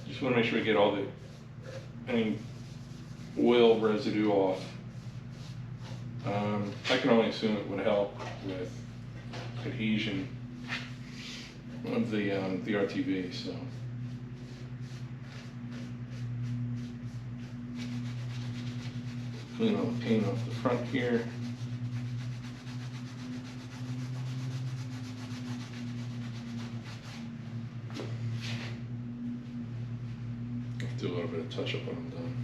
Just want to make sure we get all any oil residue off. I can only assume it would help with adhesion of the RTV. So clean all the paint off the front here. Do a little bit of touch up when I'm done.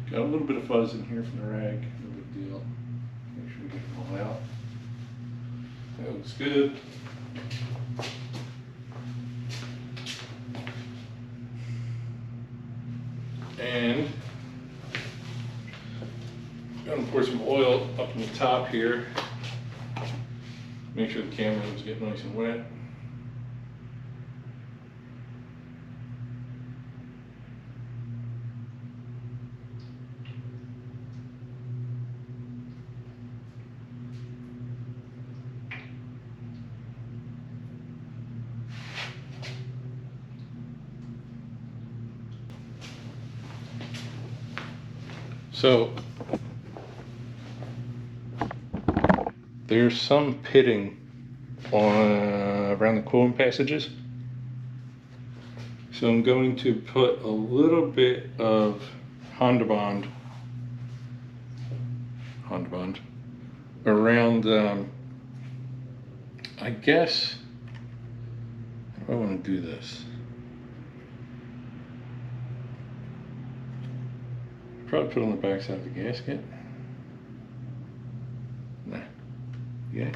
Got a little bit of fuzz in here from the rag, no big deal. Make sure we get it all out. That looks good. And I'm going to pour some oil up in the top here. Make sure the camera doesn't get nice and wet. So there's some pitting around the cooling passages. So I'm going to put a little bit of Honda Bond around, I guess, how do I want to do this? Probably put it on the back side of the gasket. Nah. Yeah.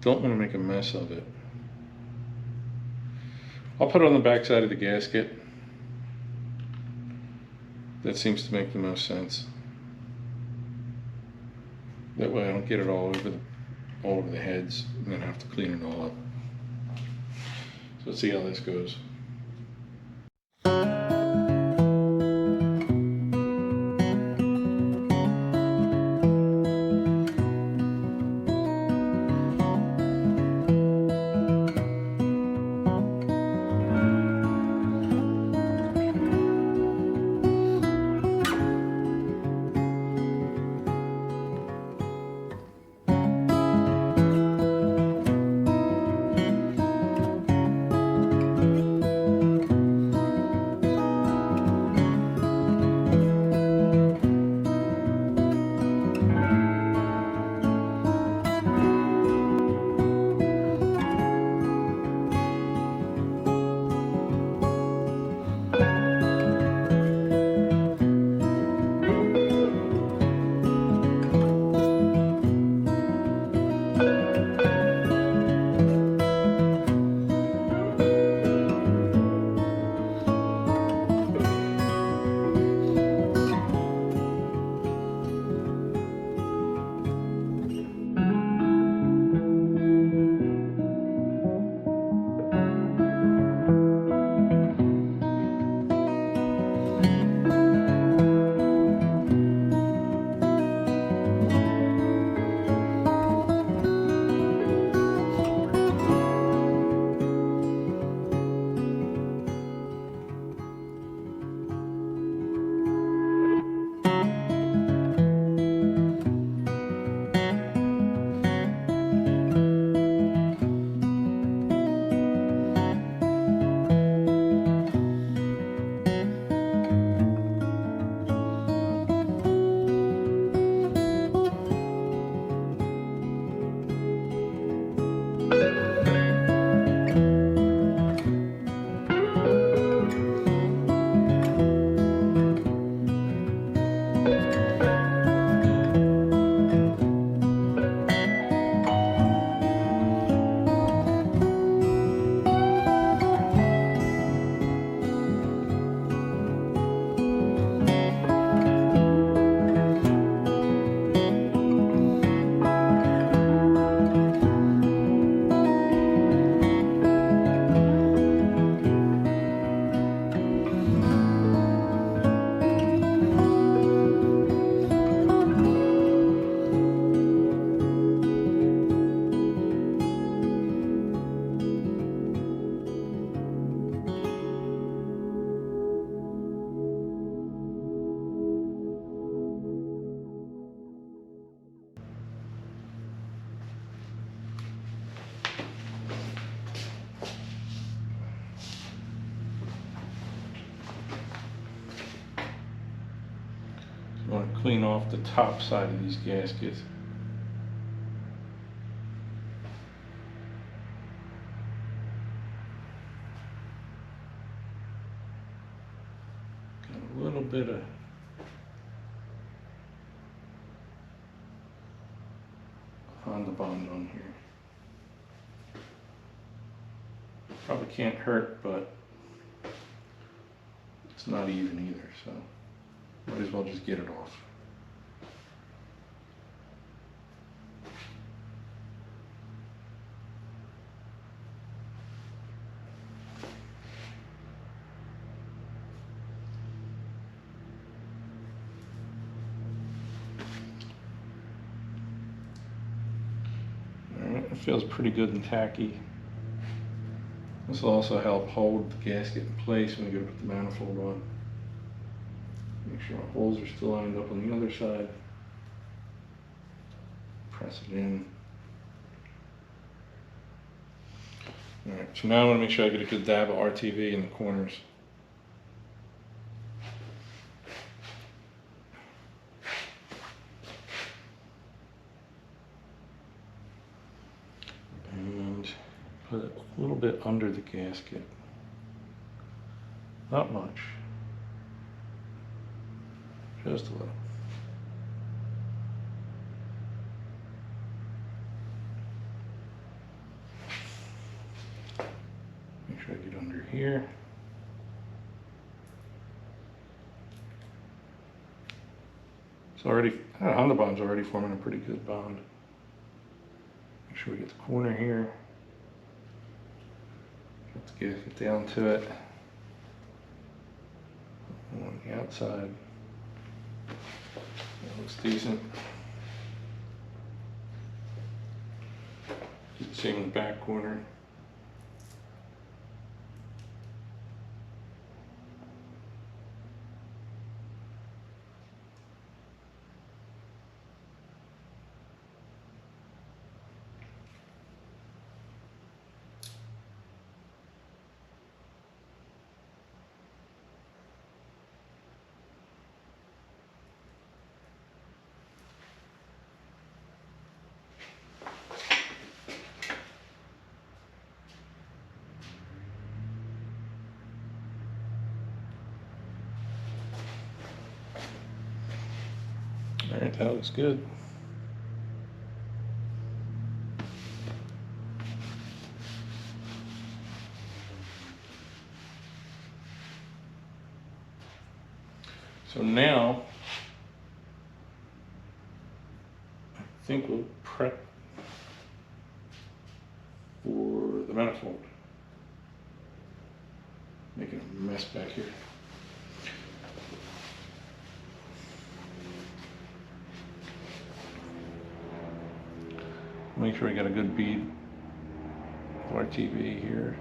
don't want to make a mess of it. I'll put it on the back side of the gasket. That seems to make the most sense. That way I don't get it all over the heads and then have to clean it all up. So let's see how this goes. I want to clean off the top side of these gaskets. Got a little bit of Honda Bond on here. Probably can't hurt, but it's not even either, so might as well just get it off. Alright, it feels pretty good and tacky. This will also help hold the gasket in place when we go to put the manifold on. Make sure our holes are still lined up on the other side. Press it in. Alright, so now I want to make sure I get a good dab of RTV in the corners. And put it a little bit under the gasket. Not much. Just a little. here. It's already, Honda Bond's already forming a pretty good bond. Make sure we get the corner here. Let's get it down to it. On the outside. That looks decent. Do the same in the back corner. All right, that looks good. So now, I think we'll prep for the manifold. Making a mess back here. Make sure we got a good bead of our TV here.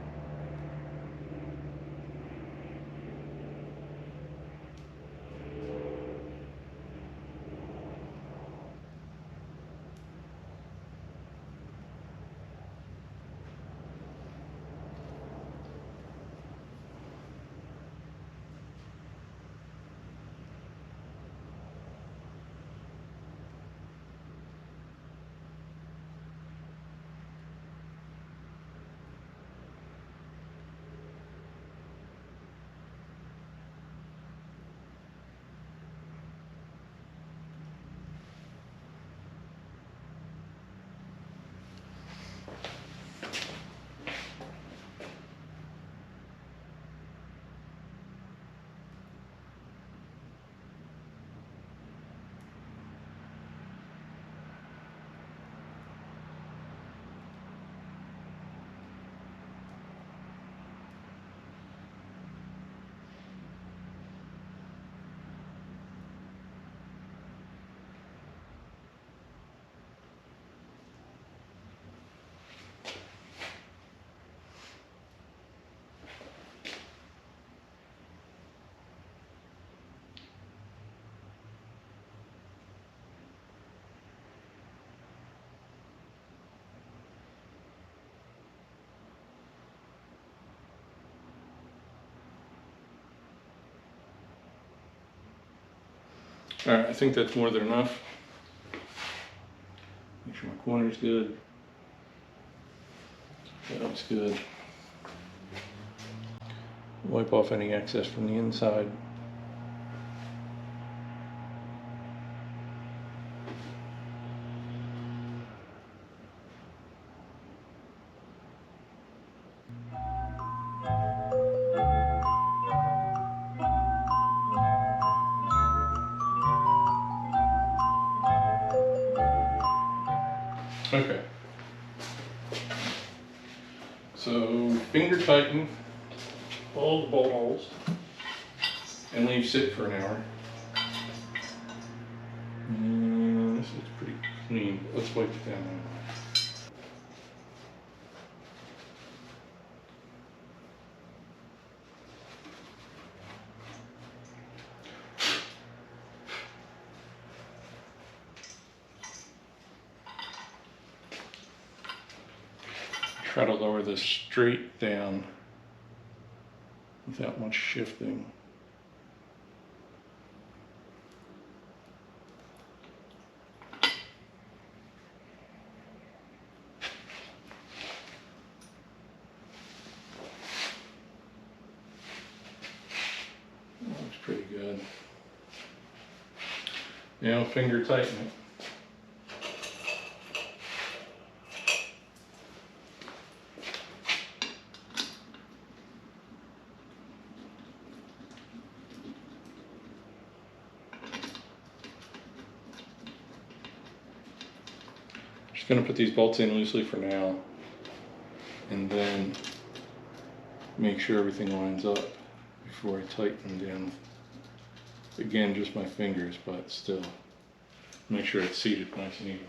All right, I think that's more than enough. Make sure my corner's good. That looks good. Wipe off any excess from the inside. Okay. So finger tighten all the bolt holes and leave sit for an hour. This looks pretty clean. Let's wipe it down. Try to lower this straight down without much shifting. Looks pretty good. Now finger tighten it. gonna put these bolts in loosely for now, and then make sure everything lines up before I tighten them down. Again, just my fingers, but still make sure it's seated nice and evenly.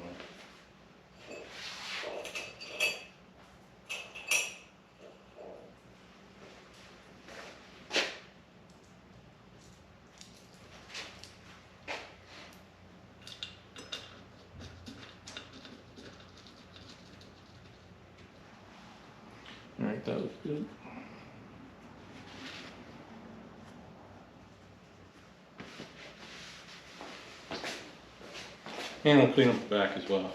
All right, that looks good. And I'll clean up the back as well.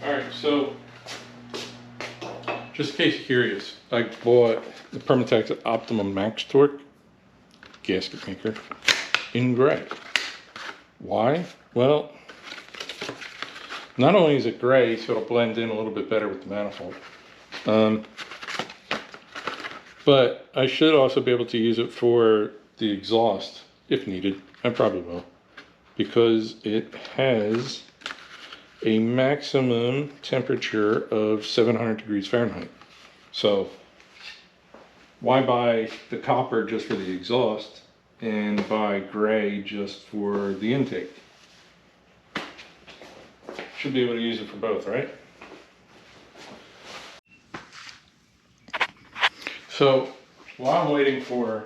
All right, so just in case you're curious, I bought the Permatex Optimum Max Torque gasket maker in gray. Why? Well, not only is it gray, so it'll blend in a little bit better with the manifold, but I should also be able to use it for the exhaust if needed. I probably will, because it has a maximum temperature of 700 degrees Fahrenheit. So why buy the copper just for the exhaust and buy gray just for the intake? Should be able to use it for both, right? So while I'm waiting for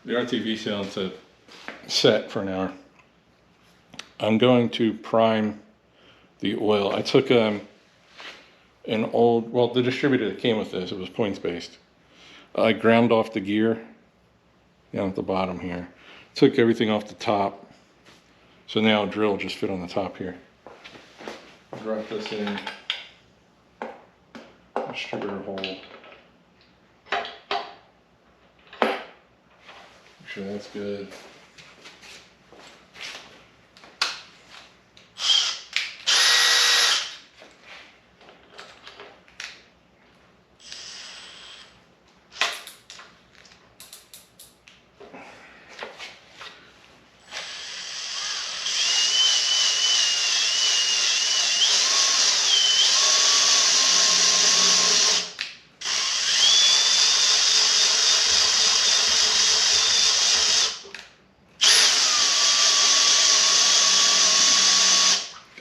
the RTV cell to set for an hour, I'm going to prime the oil. I took an old, well, the distributor that came with this, it was points based. I ground off the gear down at the bottom here. Took everything off the top. So now a drill just fit on the top here. Drop this in, distributor hole. Make sure that's good.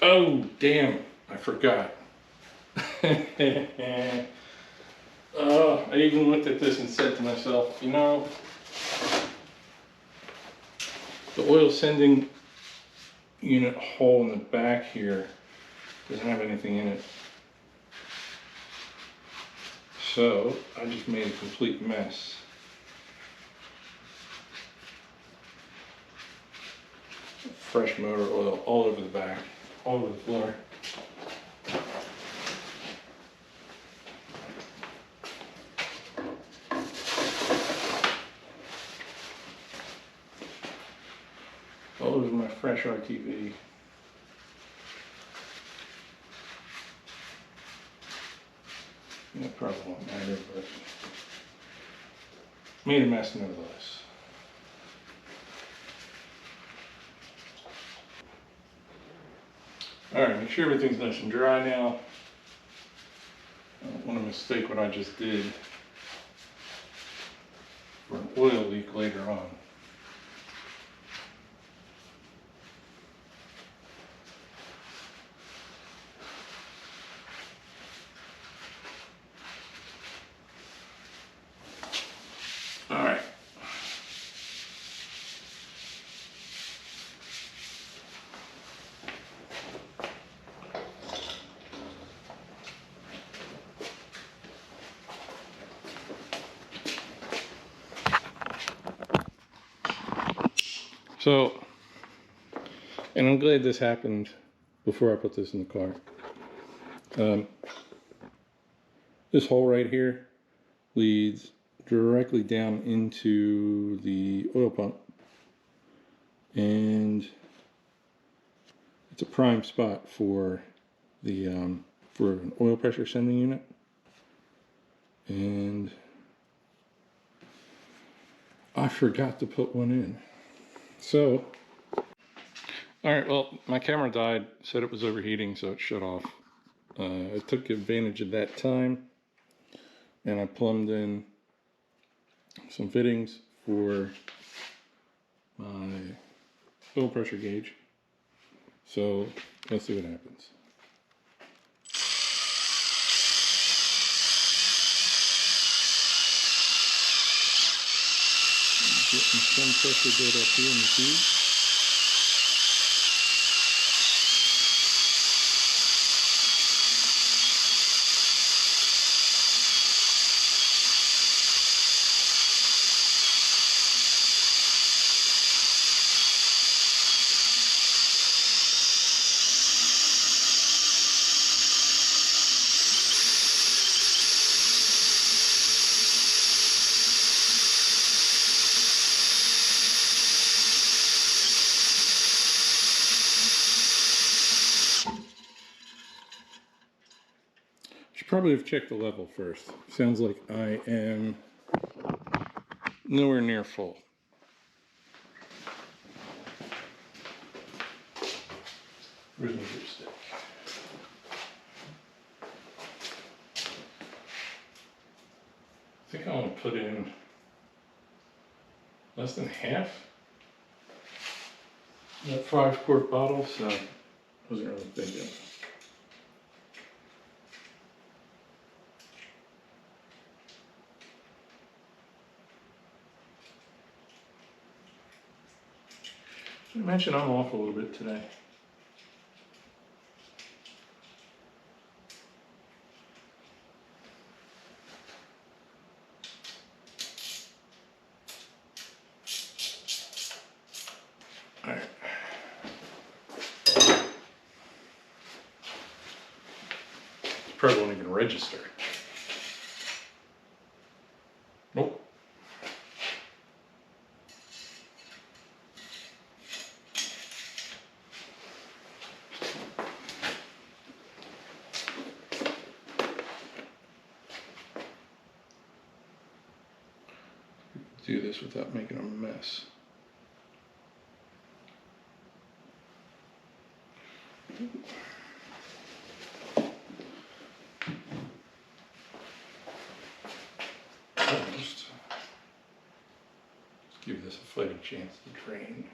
Oh, damn, I forgot. I even looked at this and said to myself, you know, the oil sending unit hole in the back here doesn't have anything in it. So I just made a complete mess. Fresh motor oil all over the back, all over the floor. All over my fresh RTV. That probably won't matter, but made a mess nevertheless. Alright, make sure everything's nice and dry now. I don't want to mistake what I just did for an oil leak later on. Alright. So, and I'm glad this happened before I put this in the car. This hole right here leads directly down into the oil pump, and it's a prime spot for the for an oil pressure sending unit. And I forgot to put one in. So, all right, well, my camera died, said it was overheating, so it shut off. I took advantage of that time, and I plumbed in some fittings for my oil pressure gauge. So let's see what happens. Getting some pressure built up here in the tube. Should probably have checked the level first. Sounds like I am nowhere near full. Where's my dipstick? I think I want to put in less than half that 5-quart bottle, so I wasn't really thinking. I mentioned I'm off a little bit today. All right. It probably won't even register. Nope. Do this without making a mess. Just give this a fighting chance to drain.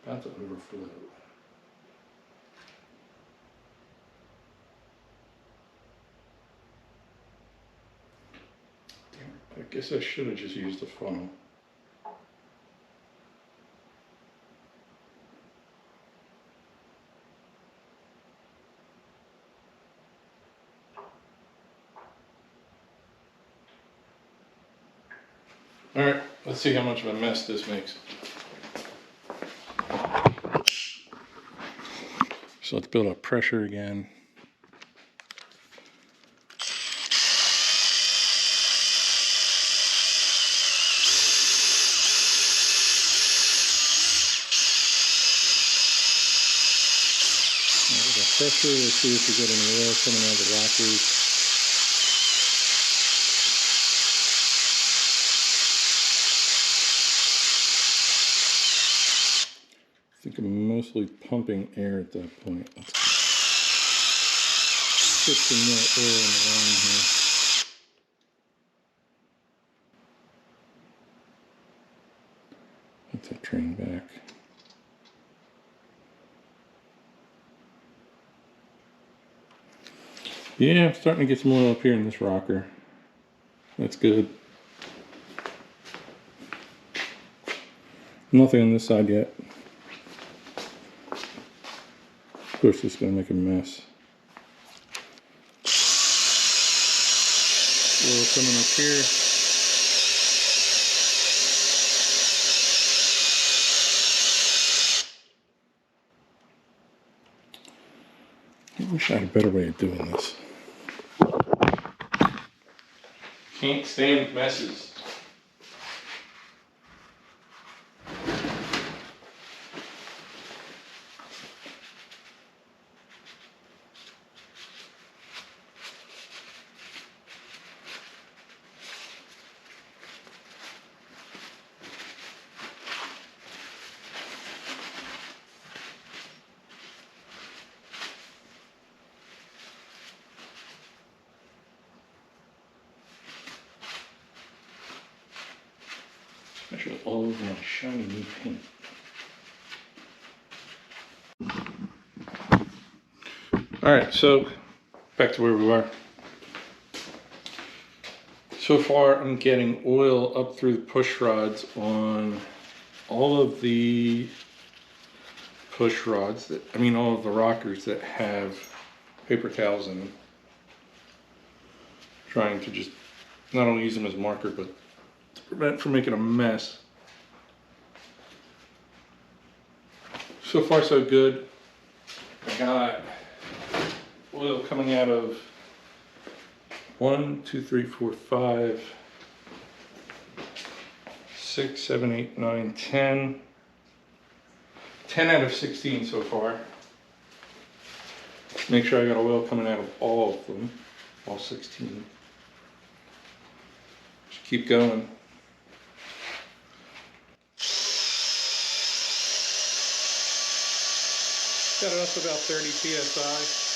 About to overflow. I guess I should have just used a funnel. All right, let's see how much of a mess this makes. So let's build up pressure again. Pressure, we'll see if we get any oil coming out of the rockers. I think I'm mostly pumping air at that point. Let's put some more oil in the line here. Let that drain back. Yeah, I'm starting to get some oil up here in this rocker. That's good. Nothing on this side yet. Of course, this is going to make a mess. Oil coming up here. I wish I had a better way of doing this. Can't stand messes. Especially all over my shiny new paint. Alright, so back to where we were. So far I'm getting oil up through the push rods on all of the push rods, all of the rockers that have paper towels in them. Trying to just not only use them as marker, but to prevent from making a mess. So far so good. I got oil coming out of 1, 2, 3, 4, 5, 6, 7, 8, 9, 10. 10 out of 16 so far. Make sure I got oil coming out of all of them, all 16. Just keep going. Got it up to about 30 psi.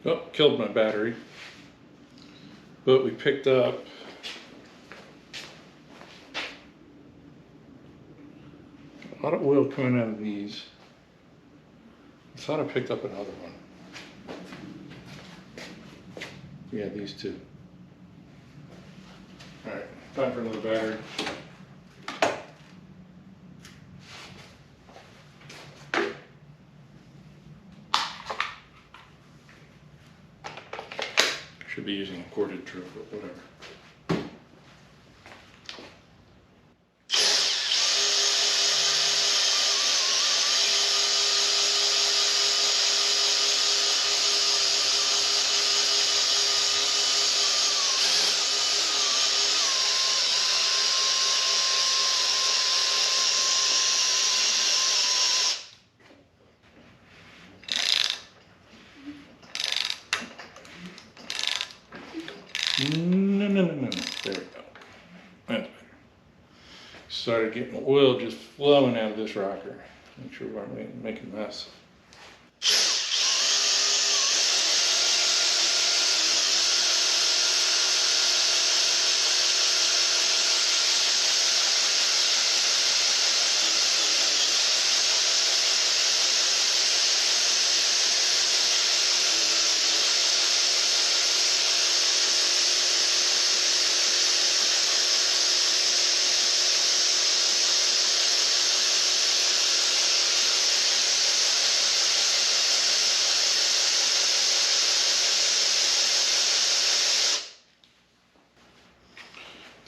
Oh, killed my battery. But we picked up a lot of oil coming out of these. I thought I picked up another one. Yeah, these two. Alright, time for another battery. Should be using a corded trip, but whatever. No. There we go. That's better. Started getting the oil just flowing out of this rocker. Make sure we aren't making a mess.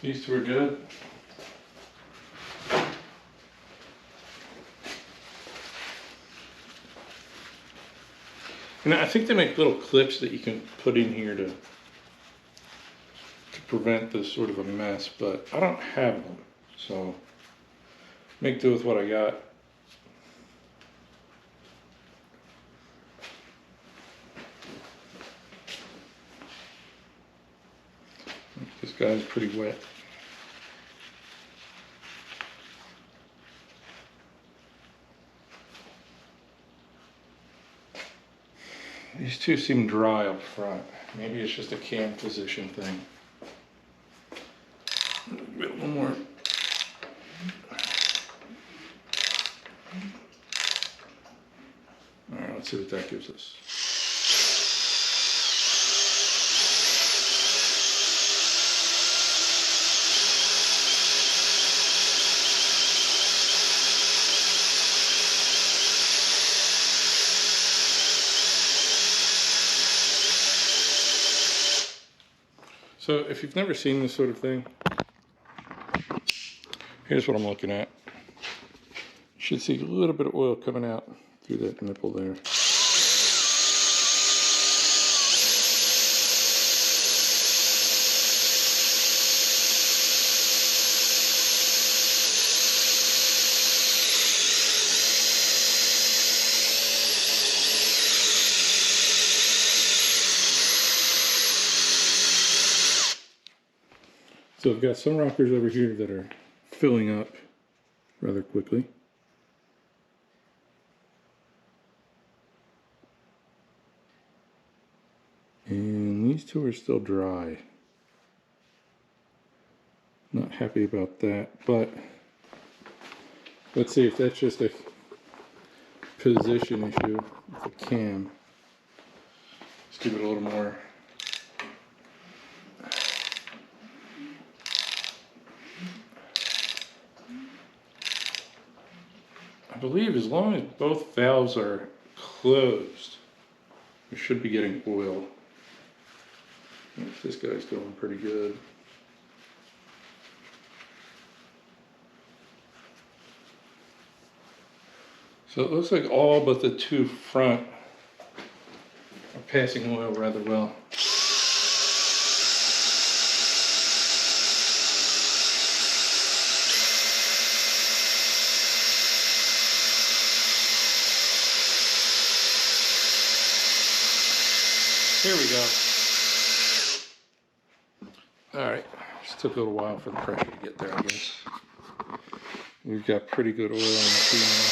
These two are good. And I think they make little clips that you can put in here to prevent this sort of a mess, but I don't have them, so make do with what I got. guy's pretty wet. These two seem dry up front. Maybe it's just a cam position thing. A bit more. All right, let's see what that gives us. So if you've never seen this sort of thing, here's what I'm looking at. You should see a little bit of oil coming out through that nipple there. So I've got some rockers over here that are filling up rather quickly. And these two are still dry. Not happy about that, but let's see if that's just a position issue with the cam. Let's give it a little more. I believe as long as both valves are closed, we should be getting oil. This guy's going pretty good. So it looks like all but the two front are passing oil rather well. Here we go. All right, just took a little while for the pressure to get there, I guess. We've got pretty good oil in the two now.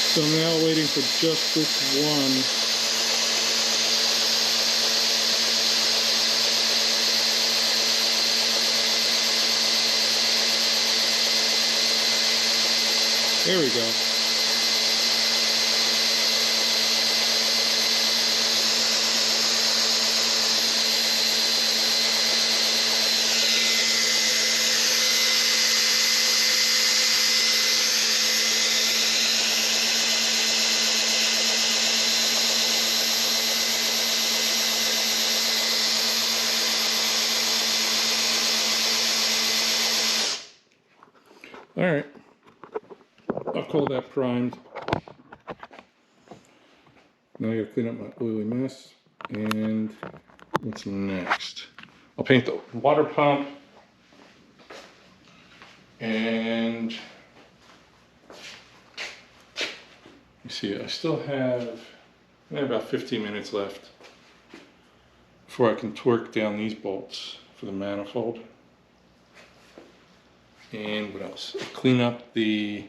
So I'm now waiting for just this one. There we go. All right. I'll call that primed. Now I gotta clean up my oily mess. And what's next? I'll paint the water pump. And you see, I still have about 15 minutes left before I can torque down these bolts for the manifold. And what else? Clean up the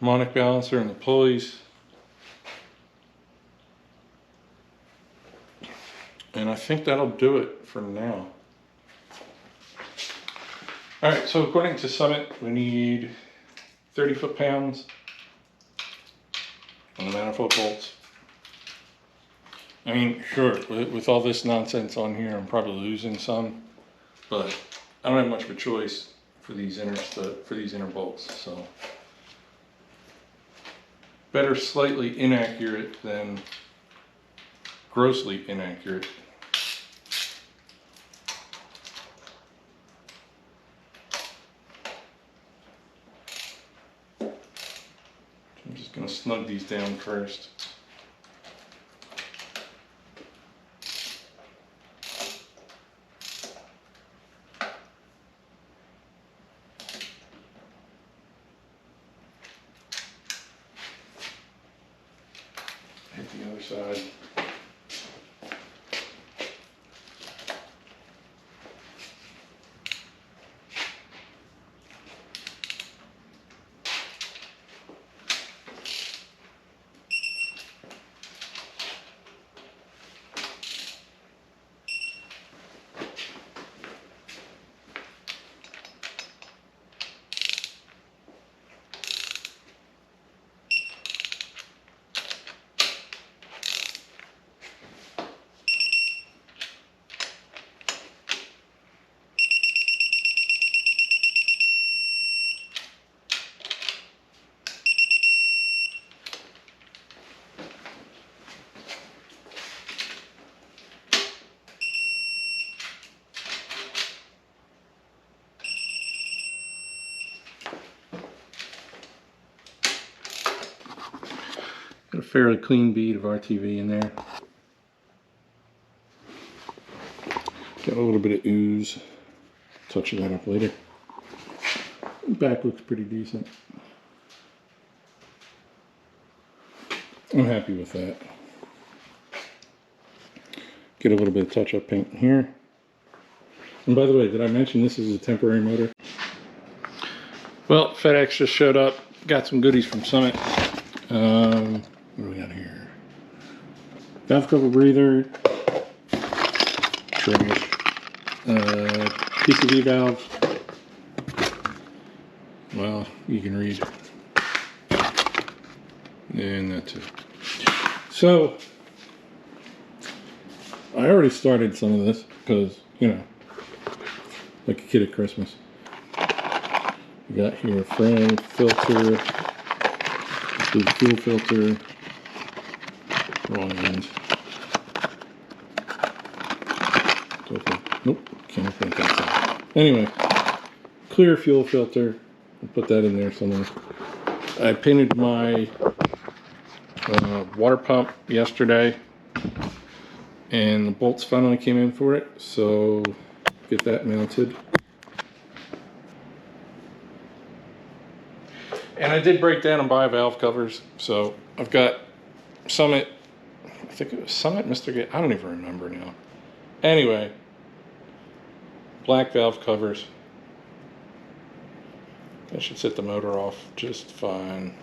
harmonic balancer and the pulleys. And I think that'll do it for now. All right, so according to Summit, we need 30 foot-pounds on the manifold bolts. I mean, sure, with all this nonsense on here, I'm probably losing some, but I don't have much of a choice for these inner bolts, so better slightly inaccurate than grossly inaccurate. I'm just going to snug these down first. side. Got a fairly clean bead of RTV in there. Got a little bit of ooze. Touch that up later. The back looks pretty decent. I'm happy with that. Get a little bit of touch-up paint here. And by the way, did I mention this is a temporary motor? Well, FedEx just showed up. Got some goodies from Summit. What do we got here? Valve cover breather. Trash. PCV valve. Well, you can read. And that's it. So, I already started some of this because, you know, like a kid at Christmas. We got here a frame, filter, the fuel filter, wrong end. Nope, can't open that side. Anyway, clear fuel filter. I'll put that in there somewhere. I painted my water pump yesterday, and the bolts finally came in for it, so get that mounted. And I did break down and buy valve covers, so I've got Summit, I think it was Summit, Mr. Gate, I don't even remember now. Anyway, black valve covers. That should set the motor off just fine.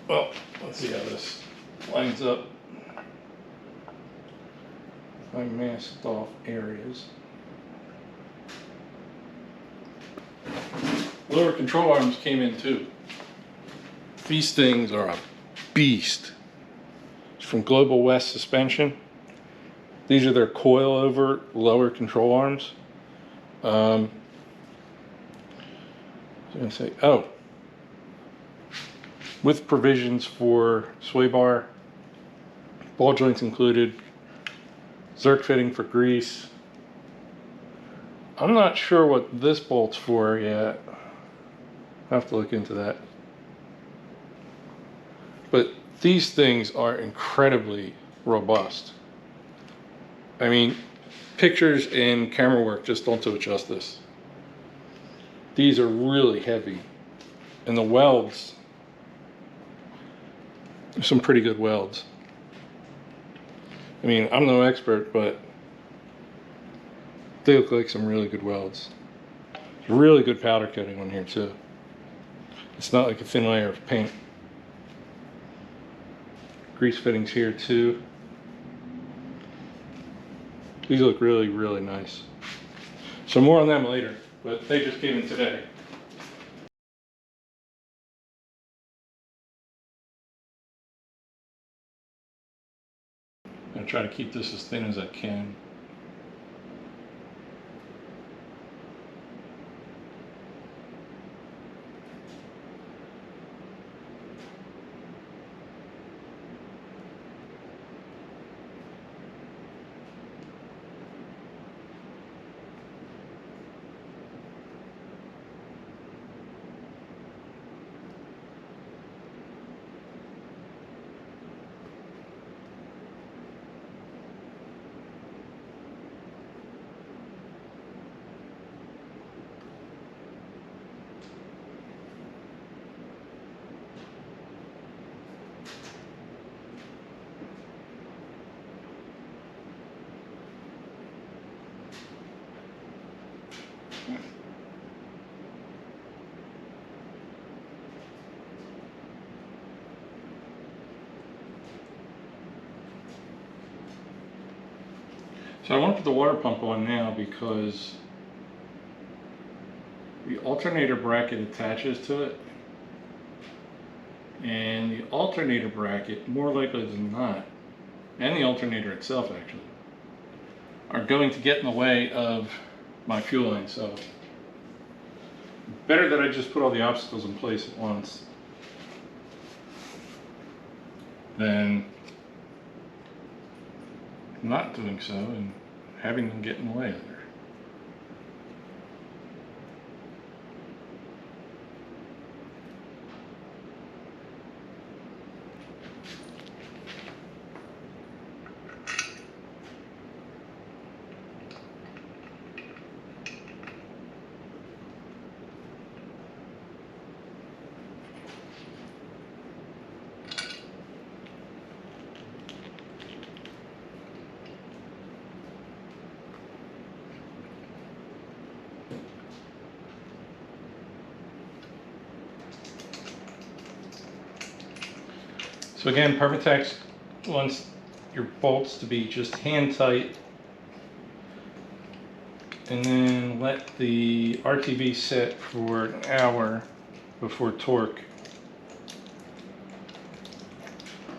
Well, let's see how this lines up. My masked off areas. Lower control arms came in too. These things are a beast. It's from Global West Suspension. These are their coil-over lower control arms. I was gonna say, oh, with provisions for sway bar, ball joints included, Zerk fitting for grease. I'm not sure what this bolt's for yet. I'll have to look into that. But these things are incredibly robust. I mean, pictures and camera work just don't do it justice. These are really heavy. And the welds, some pretty good welds. I mean, I'm no expert, but they look like some really good welds. Really good powder coating on here too. It's not like a thin layer of paint. Grease fittings here too. These look really, really nice. So more on them later, but they just came in today. I'm gonna try to keep this as thin as I can. So I want to put the water pump on now because the alternator bracket attaches to it, and the alternator bracket, more likely than not, and the alternator itself actually, are going to get in the way of my fuel line. So better that I just put all the obstacles in place at once than not doing so and having them get in the way later. So again, Permatex wants your bolts to be just hand tight, and then let the RTV set for an hour before torque.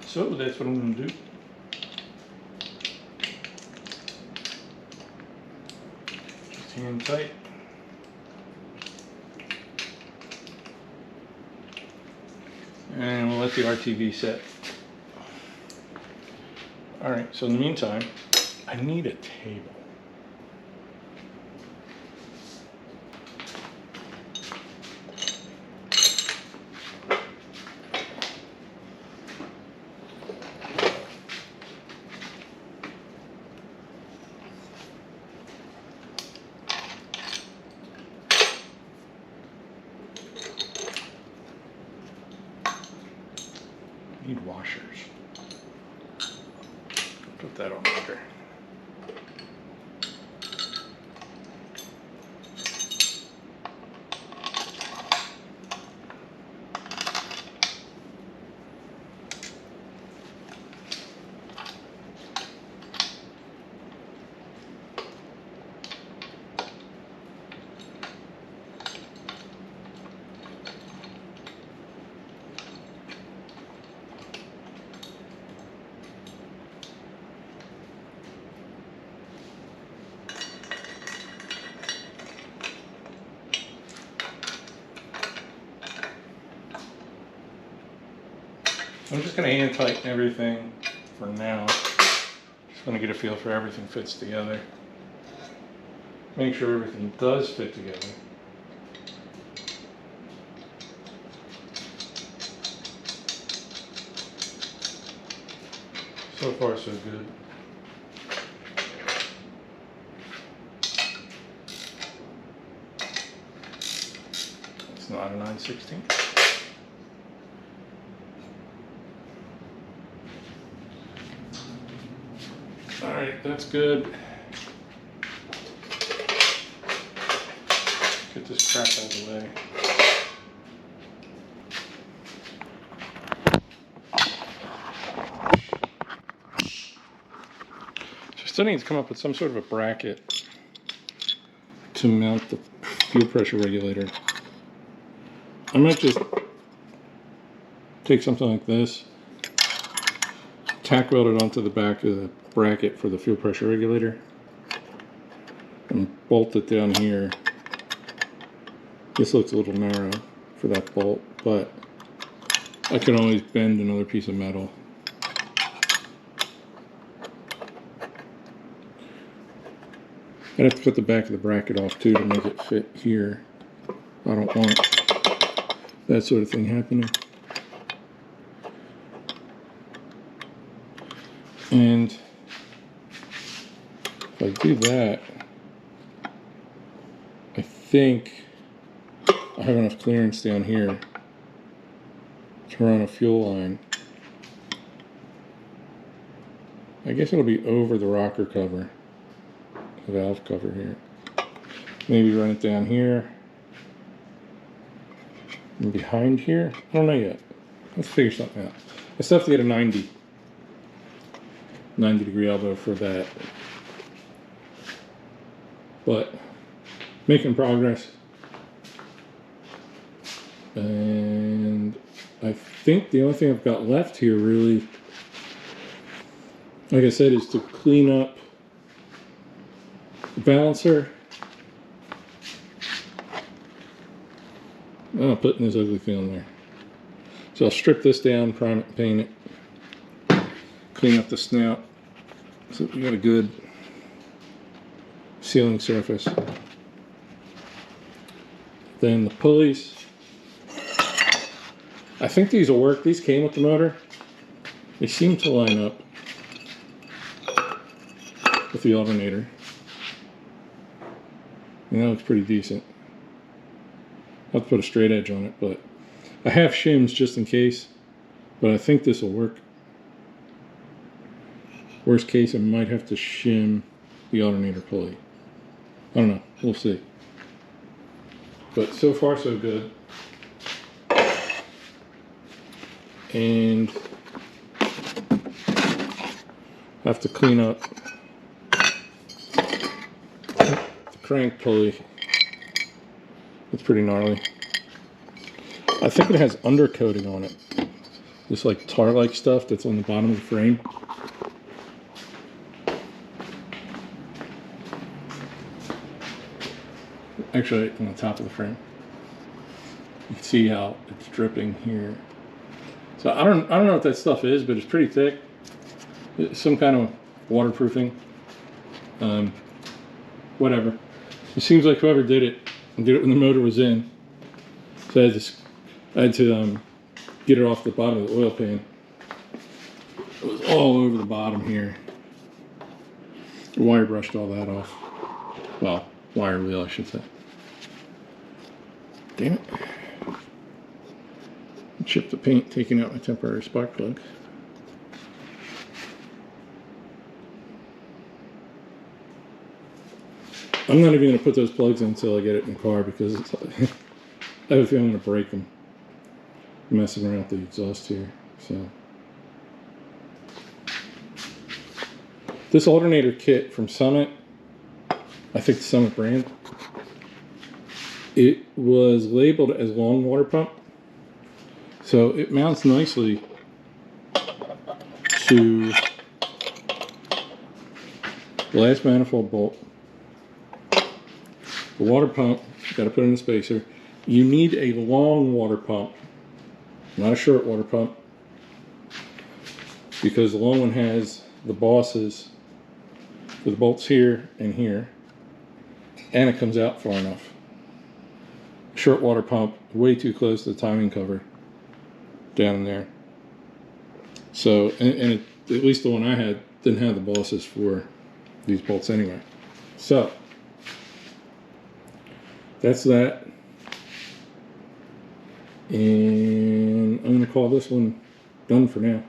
So that's what I'm going to do. Just hand tight. And we'll let the RTV set. Alright, so in the meantime, I need a table. Need washers. Put that on there. I'm just going to hand tighten everything for now. Just going to get a feel for everything fits together. Make sure everything does fit together. So far so good. It's not a 9/16. Alright, that's good. Get this crap out of the way. So I still need to come up with some sort of a bracket to mount the fuel pressure regulator. I might just take something like this, tack weld it onto the back of the bracket for the fuel pressure regulator, and bolt it down here. This looks a little narrow for that bolt, but I can always bend another piece of metal. I'd have to put the back of the bracket off too to make it fit here. I don't want that sort of thing happening. And if I do that, I think I have enough clearance down here to run a fuel line. I guess it'll be over the rocker cover, the valve cover here. Maybe run it down here and behind here. I don't know yet. Let's figure something out. I still have to get a 90 degree elbow for that. but making progress. And I think the only thing I've got left here really, like I said, is to clean up the balancer. Oh, putting this ugly thing on there. So I'll strip this down, prime it, and paint it, clean up the snout so we got a good sealing surface. Then the pulleys. I think these will work. These came with the motor. They seem to line up with the alternator. And that looks pretty decent. I'll have to put a straight edge on it, but I have shims just in case, but I think this will work. Worst case, I might have to shim the alternator pulley. I don't know, we'll see. But so far so good. And I have to clean up the crank pulley. It's pretty gnarly. I think it has undercoating on it. This like tar-like stuff that's on the bottom of the frame. Actually, on the top of the frame. You can see how it's dripping here. So I don't know what that stuff is, but it's pretty thick. It's some kind of waterproofing. Whatever. It seems like whoever did it when the motor was in. So I had to get it off the bottom of the oil pan. It was all over the bottom here. Wire brushed all that off. Well, wire wheel, I should say. Damn it. Chipped the paint, taking out my temporary spark plug. I'm not even going to put those plugs in until I get it in the car because it's, I have a feeling I'm going to break them. Messing around with the exhaust here. So this alternator kit from Summit, I think the Summit brand, it was labeled as long water pump. So it mounts nicely to the last manifold bolt. The water pump, got to put in a spacer. You need a long water pump, not a short water pump, because the long one has the bosses for the bolts here and here, and it comes out far enough. Short water pump, way too close to the timing cover down in there. So, and it, at least the one I had didn't have the bosses for these bolts anyway. So that's that. And I'm going to call this one done for now.